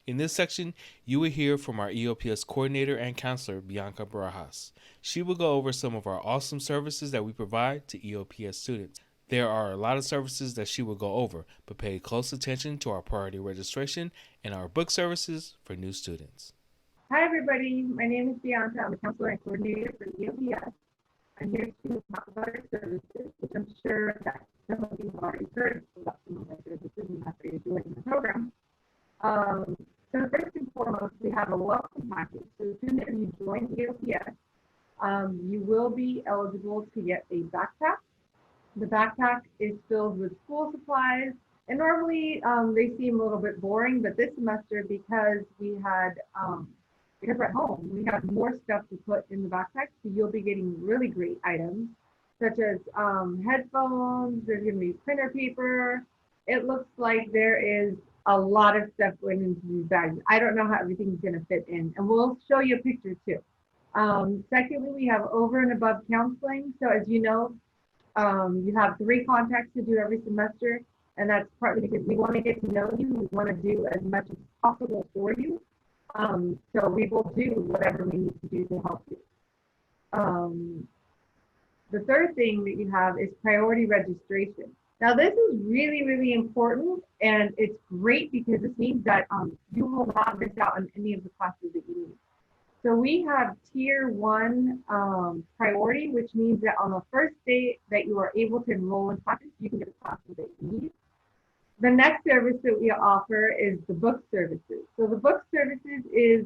In this section, you will hear from our E.O.P.S coordinator and counselor, Bianca Barajas. She will go over some of our awesome services that we provide to E.O.P.S students. There are a lot of services that she will go over, but pay close attention to our priority registration and our book services for new students. Hi, everybody. My name is Bianca. I'm a counselor and coordinator for E.O.P.S. I'm here to talk about our services, which I'm sure that some of you have already heard about some of our services and after you're joining the program. So first and foremost, we have a welcome package. So as soon as you join E.O.P.S, you will be eligible to get a backpack. The backpack is filled with school supplies, and normally they seem a little bit boring, but this semester, because we're at home, we have more stuff to put in the backpack, so you'll be getting really great items, such as headphones. There's going to be printer paper. It looks like there is a lot of stuff going into these bags. I don't know how everything's going to fit in, and we'll show you a picture too. Secondly, we have over and above counseling. So as you know, you have 3 contacts to do every semester, and that's partly because we want to get to know you. We want to do as much as possible for you. So we will do whatever we need to do to help you. The third thing that you have is priority registration. Now, this is really, really important, and it's great because this means that you will not miss out on any of the classes that you need. So we have tier 1 priority, which means that on the first day that you are able to enroll in classes, you can get the classes that you need. The next service that we offer is the book services. So the book services is,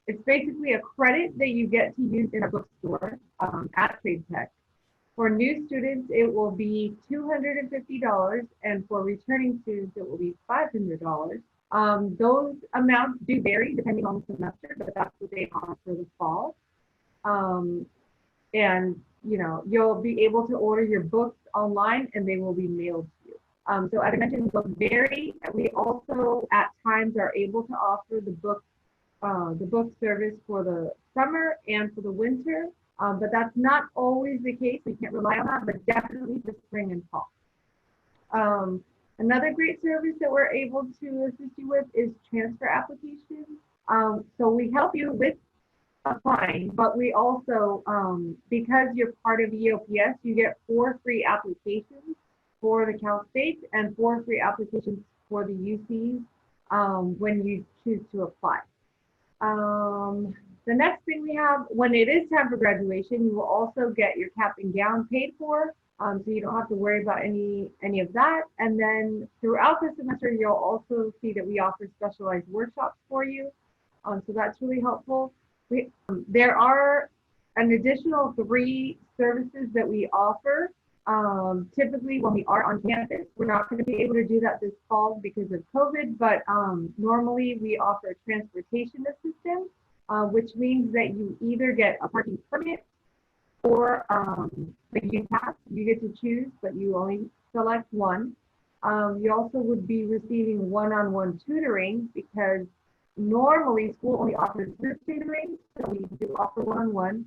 it's basically a credit that you get to use in a bookstore at Trade Tech. For new students, it will be $250, and for returning students, it will be $500. Those amounts do vary depending on the semester, but that's what they are for the fall. And you know, you'll be able to order your books online, and they will be mailed to you. So as I mentioned, books vary. We also at times are able to offer the book service for the summer and for the winter, but that's not always the case. We can't rely on that, but definitely the spring and fall. Another great service that we're able to assist you with is transfer applications. So we help you with applying, but we also, because you're part of E.O.P.S, you get 4 free applications for the Cal State and 4 free applications for the UCs when you choose to apply. The next thing we have, when it is time for graduation, you will also get your cap and gown paid for. So you don't have to worry about any of that. And then throughout the semester, you'll also see that we offer specialized workshops for you. So that's really helpful. There are an additional 3 services that we offer. Typically when we are on campus, we're not going to be able to do that this fall because of COVID, but normally we offer transportation assistance, which means that you either get a parking permit or the youth pass. You get to choose, but you only select one. You also would be receiving one-on-one tutoring because normally school only offers group tutoring, so we do offer one-on-one.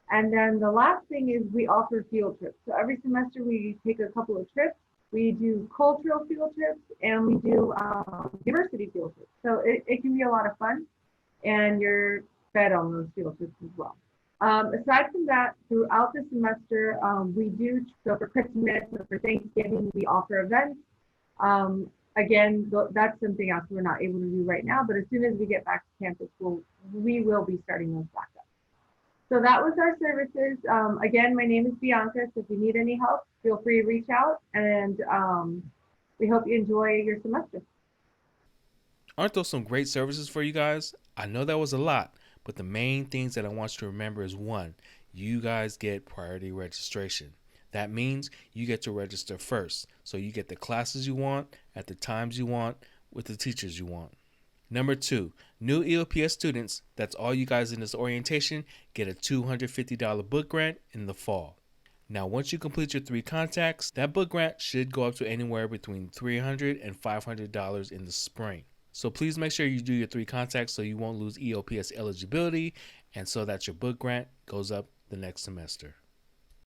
And then the last thing is we offer field trips. So every semester we take a couple of trips. We do cultural field trips and we do university field trips. So it can be a lot of fun, and you're fed on those field trips as well. Aside from that, throughout the semester, we do, so for Christmas or for Thanksgiving, we offer events. Again, that's something else we're not able to do right now, but as soon as we get back to campus, we will be starting those back up. So that was our services. Again, my name is Bianca, so if you need any help, feel free to reach out, and we hope you enjoy your semester. Aren't those some great services for you guys? I know that was a lot, but the main things that I want you to remember is 1, you guys get priority registration. That means you get to register first, so you get the classes you want at the times you want with the teachers you want. Number 2, new E.O.P.S students, that's all you guys in this orientation, get a $250 book grant in the fall. Now, once you complete your 3 contacts, that book grant should go up to anywhere between $300 and $500 in the spring. So please make sure you do your 3 contacts so you won't lose E.O.P.S eligibility and so that your book grant goes up the next semester.